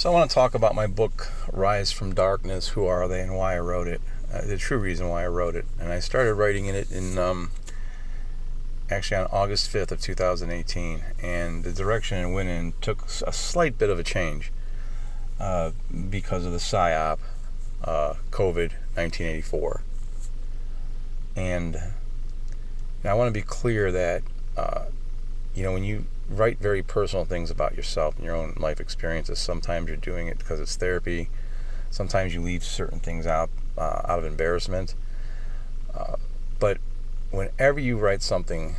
So I want to talk about my book, Rise from Darkness, Who Are They and Why I Wrote It. The true reason why I wrote it. And I started writing it in actually on August 5th of 2018. And the direction it went in took a slight bit of a change because of the PSYOP, COVID 1984. And I want to be clear that, when you write very personal things about yourself and your own life experiences, sometimes you're doing it because it's therapy. Sometimes you leave certain things out of embarrassment. But whenever you write something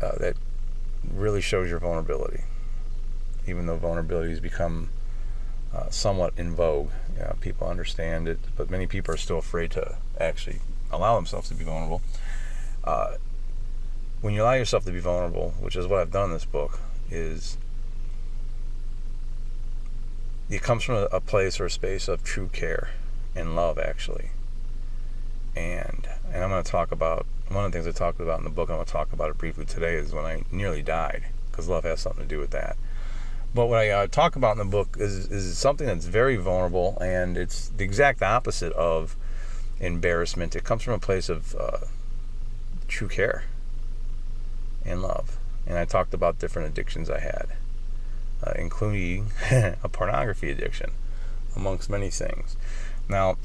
that really shows your vulnerability, even though vulnerability has become somewhat in vogue, people understand it, but many people are still afraid to actually allow themselves to be vulnerable. When you allow yourself to be vulnerable, which is what I've done in this book, is it comes from a place or a space of true care and love, actually. And I'm going to talk about, one of the things I talked about in the book, I'm going to talk about it briefly today, is when I nearly died, because love has something to do with that. But what I talk about in the book is something that's very vulnerable, and it's the exact opposite of embarrassment. It comes from a place of true care and love. And I talked about different addictions I had, including a pornography addiction, amongst many things. Now,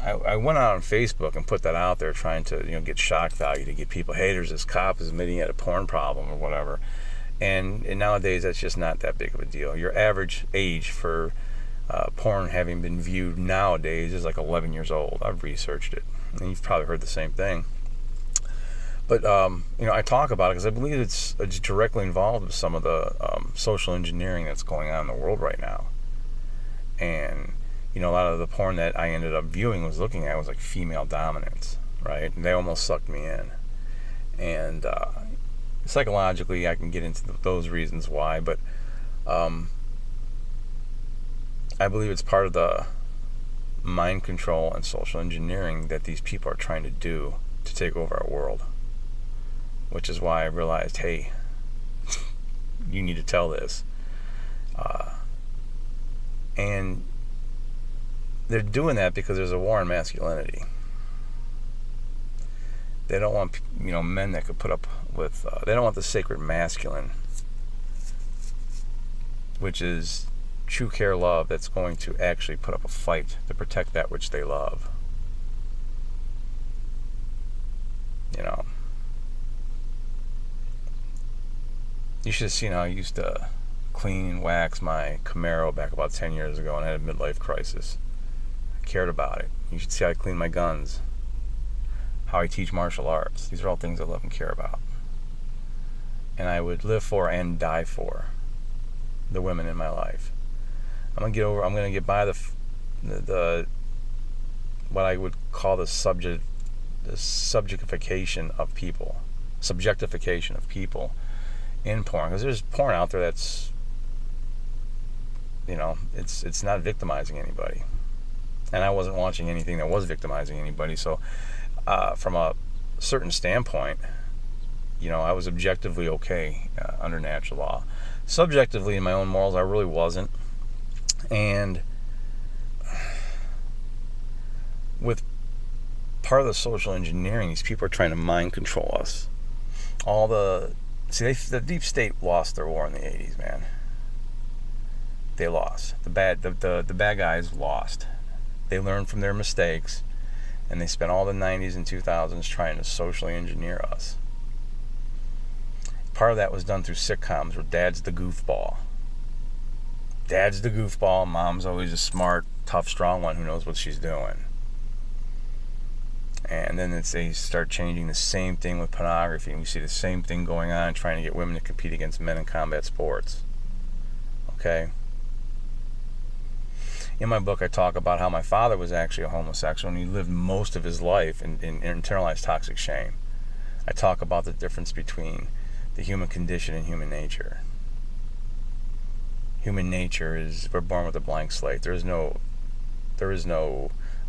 I went out on Facebook and put that out there, trying to get shock value, to get people, hey, there's this cop is admitting he had a porn problem or whatever. And nowadays, that's just not that big of a deal. Your average age for porn having been viewed nowadays is like 11 years old. I've researched it, and you've probably heard the same thing. But, I talk about it because I believe it's directly involved with some of the social engineering that's going on in the world right now. And, a lot of the porn that I ended up viewing was like female dominance, right? And they almost sucked me in. And psychologically, I can get into those reasons why, but I believe it's part of the mind control and social engineering that these people are trying to do to take over our world. Which is why I realized, hey, you need to tell this. And they're doing that because there's a war on masculinity. They don't want, men that could put up with, they don't want the sacred masculine, which is true care love that's going to actually put up a fight to protect that which they love. You should have seen how I used to clean and wax my Camaro back about 10 years ago, and I had a midlife crisis. I cared about it. You should see how I clean my guns, how I teach martial arts. These are all things I love and care about. And I would live for and die for the women in my life. I'm going to get by the what I would call the subjectification of people in porn, because there's porn out there that's it's not victimizing anybody, and I wasn't watching anything that was victimizing anybody. So from a certain standpoint, I was objectively okay under natural law. Subjectively, in my own morals, I really wasn't. And with part of the social engineering, these people are trying to mind control us. The deep state lost their war in the 80s, man. They lost. The bad guys lost. They learned from their mistakes, and they spent all the 90s and 2000s trying to socially engineer us. Part of that was done through sitcoms where dad's the goofball. Mom's always a smart, tough, strong one who knows what she's doing. And then they start changing the same thing with pornography, and we see the same thing going on, trying to get women to compete against men in combat sports. Okay? In my book, I talk about how my father was actually a homosexual, and he lived most of his life in internalized toxic shame. I talk about the difference between the human condition and human nature. Human nature is, we're born with a blank slate. There is no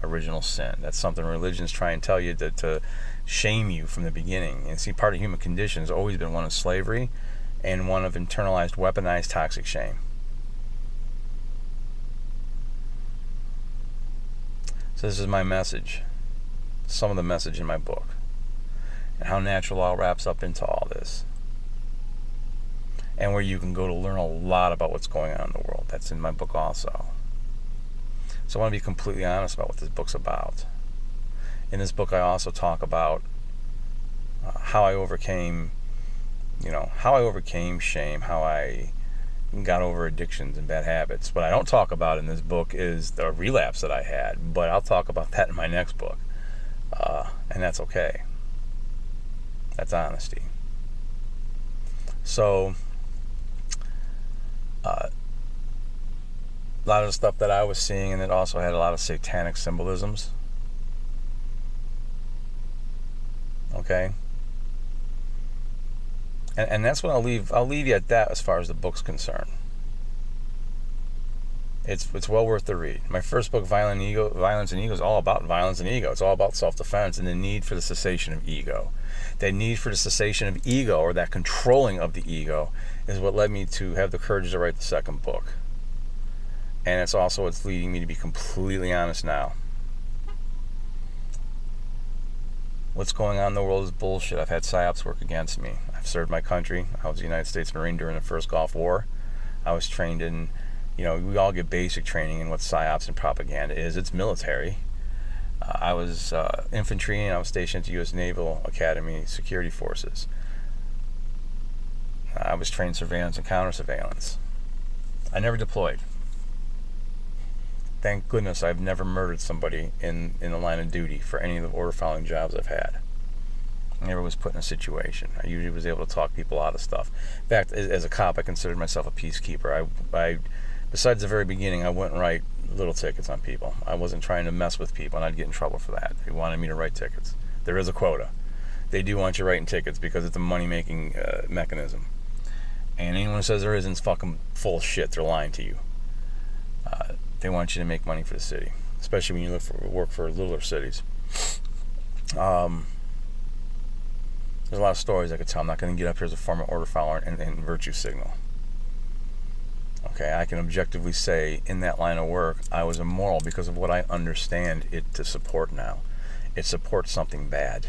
original sin. That's something religions try and tell you to shame you from the beginning. And see, part of human condition has always been one of slavery and one of internalized, weaponized toxic shame. So this is my message, some of the message in my book, and how natural law wraps up into all this, and where you can go to learn a lot about what's going on in the world. That's in my book also. So I want to be completely honest about what this book's about. In this book I also talk about how I overcame shame, how I got over addictions and bad habits. What I don't talk about in this book is the relapse that I had, but I'll talk about that in my next book. And that's okay. That's honesty. So, a lot of the stuff that I was seeing, and it also had a lot of satanic symbolisms. Okay? And that's what I'll leave you at that as far as the book's concerned. It's well worth the read. My first book, Violence and Ego, is all about violence and ego. It's all about self-defense and the need for the cessation of ego. That need for the cessation of ego, or that controlling of the ego, is what led me to have the courage to write the second book. And it's also what's leading me to be completely honest now. What's going on in the world is bullshit. I've had psyops work against me. I've served my country. I was a United States Marine during the first Gulf War. I was trained in, we all get basic training in what psyops and propaganda is. It's military. I was infantry, and I was stationed at the U.S. Naval Academy Security Forces. I was trained surveillance and counter-surveillance. I never deployed. Thank goodness I've never murdered somebody in the line of duty for any of the order following jobs I've had. I never was put in a situation. I usually was able to talk people out of stuff. In fact, as a cop, I considered myself a peacekeeper. I besides the very beginning, I wouldn't write little tickets on people. I wasn't trying to mess with people, and I'd get in trouble for that. They wanted me to write tickets. There is a quota. They do want you writing tickets because it's a money-making mechanism. And anyone who says there isn't is fucking full of shit. They're lying to you. They want you to make money for the city, especially when you work for littler cities. There's a lot of stories I could tell. I'm not going to get up here as a former order follower and virtue signal. Okay, I can objectively say in that line of work, I was immoral because of what I understand it to support now. It supports something bad.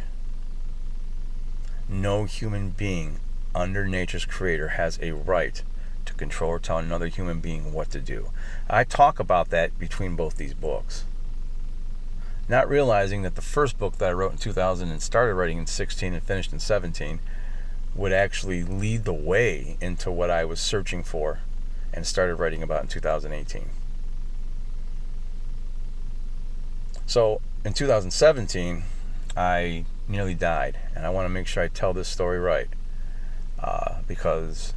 No human being under nature's creator has a right to control or tell another human being what to do. I talk about that between both these books. Not realizing that the first book that I wrote in 2000 and started writing in 16 and finished in 17 would actually lead the way into what I was searching for and started writing about in 2018. So in 2017, I nearly died, and I want to make sure I tell this story right, because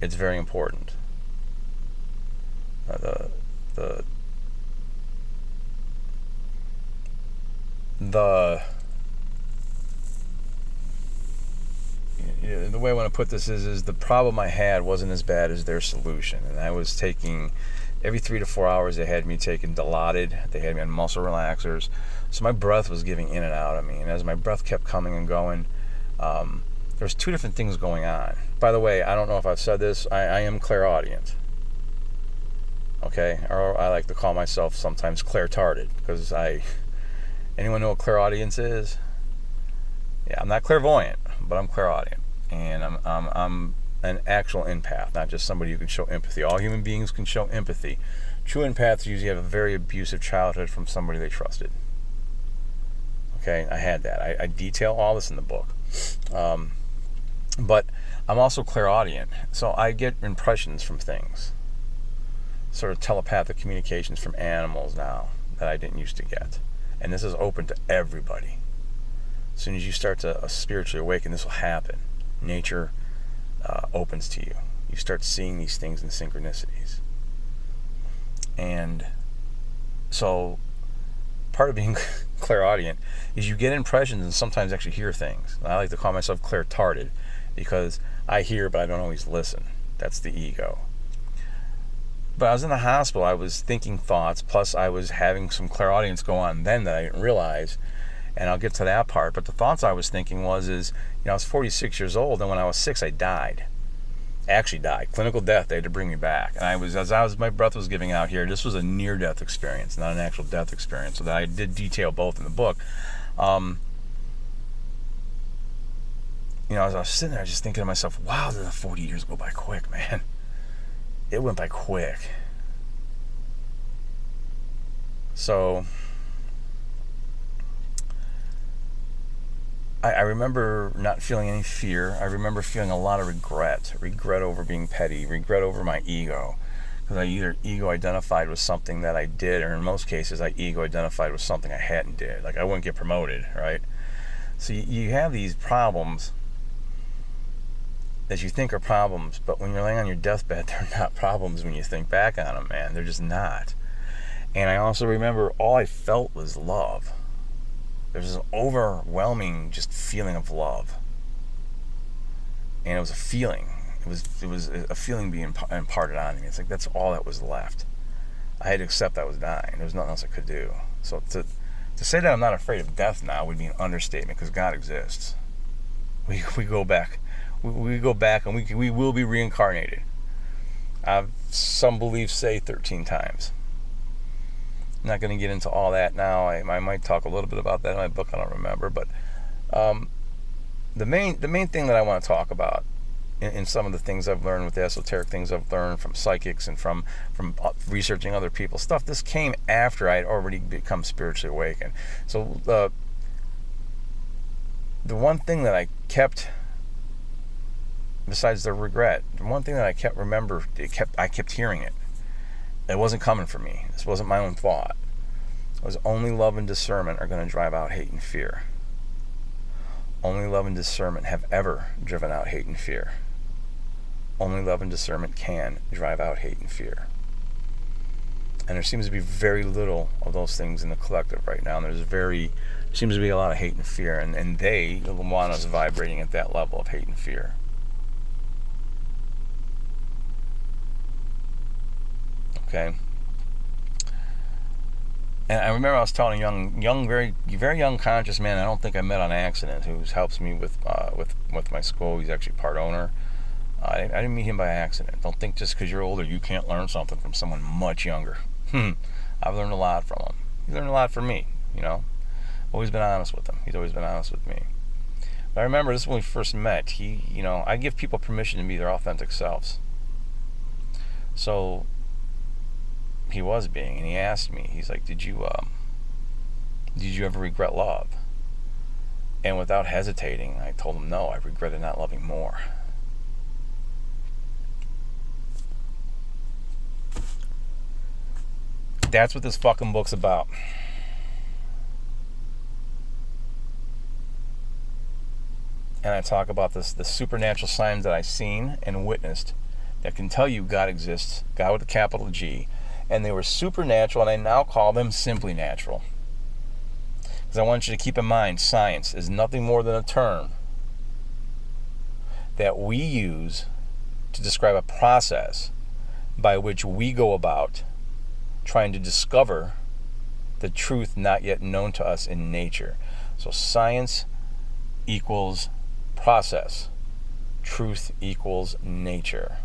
it's very important. The way I want to put this is the problem I had wasn't as bad as their solution. And I was taking, every 3 to 4 hours they had me taking Dilaudid, they had me on muscle relaxers, so my breath was giving in and out of me. And as my breath kept coming and going, there's two different things going on. By the way, I don't know if I've said this, I am clairaudient. Okay? Or I like to call myself sometimes clairtarded, because anyone know what clairaudience is? Yeah, I'm not clairvoyant, but I'm clairaudient. And I'm an actual empath, not just somebody who can show empathy. All human beings can show empathy. True empaths usually have a very abusive childhood from somebody they trusted. Okay, I had that. I detail all this in the book. But I'm also clairaudient, so I get impressions from things. Sort of telepathic communications from animals now that I didn't used to get. And this is open to everybody. As soon as you start to spiritually awaken, this will happen. Nature opens to you. You start seeing these things in synchronicities. And so part of being clairaudient is you get impressions and sometimes actually hear things. I like to call myself clairtarded because I hear but I don't always listen. That's the ego. But I was in the hospital, I was thinking thoughts, plus I was having some clairaudience go on then that I didn't realize, and I'll get to that part. But the thoughts I was thinking I was 46 years old, and when I was 6 I died. actually died. Clinical death. They had to bring me back. And my breath was giving out here, this was a near-death experience, not an actual death experience. So that I did detail both in the book. As I was sitting there, just thinking to myself, wow, did the 40 years go by quick, man. It went by quick. So I remember not feeling any fear. I remember feeling a lot of regret over being petty, regret over my ego. Because I either ego identified with something that I did, or in most cases, I ego identified with something I hadn't did. Like I wouldn't get promoted, right? So you have these problems that you think are problems, but when you're laying on your deathbed, they're not problems when you think back on them, man. They're just not. And I also remember all I felt was love. There's this overwhelming just feeling of love. And it was a feeling. It was a feeling being imparted on me. It's like that's all that was left. I had to accept I was dying. There was nothing else I could do. So to say that I'm not afraid of death now would be an understatement, because God exists. We go back. We go back, and we will be reincarnated. Some beliefs say 13 times. I'm not going to get into all that now. I might talk a little bit about that in my book. I don't remember, but the main thing that I want to talk about in some of the things I've learned with the esoteric things I've learned from psychics and from researching other people's stuff, this came after I had already become spiritually awakened. So the one thing that I kept, besides the regret, the one thing that I kept hearing it. It wasn't coming from me. This wasn't my own thought. It was only love and discernment are going to drive out hate and fear. Only love and discernment have ever driven out hate and fear. Only love and discernment can drive out hate and fear. And there seems to be very little of those things in the collective right now. And there seems to be a lot of hate and fear. And they want us vibrating at that level of hate and fear. Okay. And I remember I was telling a very young conscious man I don't think I met on accident, who helps me with my school. He's actually part owner. I didn't meet him by accident. Don't think just because you're older you can't learn something from someone much younger. I've learned a lot from him. He learned a lot from me, Always been honest with him. He's always been honest with me. But I remember this is when we first met. I give people permission to be their authentic selves. So he was being, and he asked me, he's like, did you ever regret love? And without hesitating, I told him, no, I regretted not loving more. That's what this fucking book's about. And I talk about the supernatural signs that I've seen and witnessed that can tell you God exists, God with a capital G. And they were supernatural, and I now call them simply natural. Because I want you to keep in mind, science is nothing more than a term that we use to describe a process by which we go about trying to discover the truth not yet known to us in nature. So science equals process. Truth equals nature.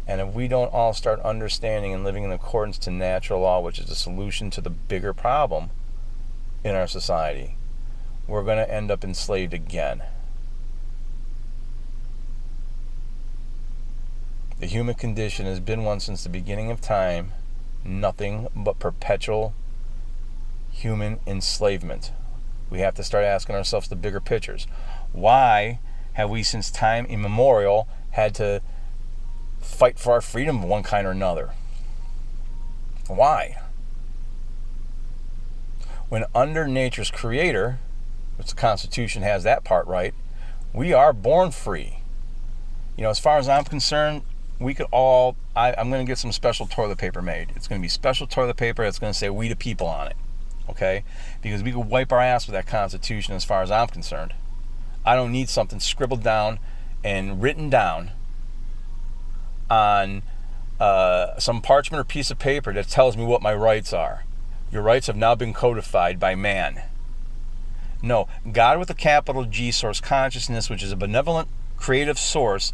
And if we don't all start understanding and living in accordance to natural law, which is the solution to the bigger problem in our society, we're going to end up enslaved again. The human condition has been one since the beginning of time, nothing but perpetual human enslavement. We have to start asking ourselves the bigger pictures. Why have we since time immemorial had to fight for our freedom of one kind or another? Why? When under nature's creator, which the Constitution has that part right, we are born free. As far as I'm concerned, we could all, I'm going to get some special toilet paper made. It's going to be special toilet paper that's going to say "We the People" on it. Okay? Because we could wipe our ass with that Constitution as far as I'm concerned. I don't need something scribbled down and written down on some parchment or piece of paper that tells me what my rights are. Your rights have now been codified by man. No, God with a capital G, source consciousness, which is a benevolent, creative source,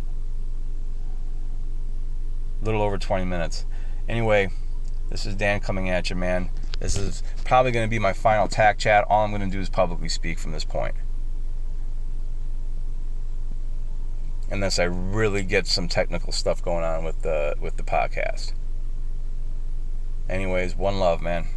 A little over 20 minutes. Anyway, this is Dan coming at you, man. This is probably going to be my final Tac Chat. All I'm going to do is publicly speak from this point. Unless I really get some technical stuff going on with the podcast. Anyways, one love, man.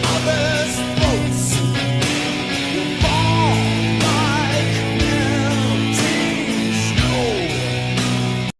Others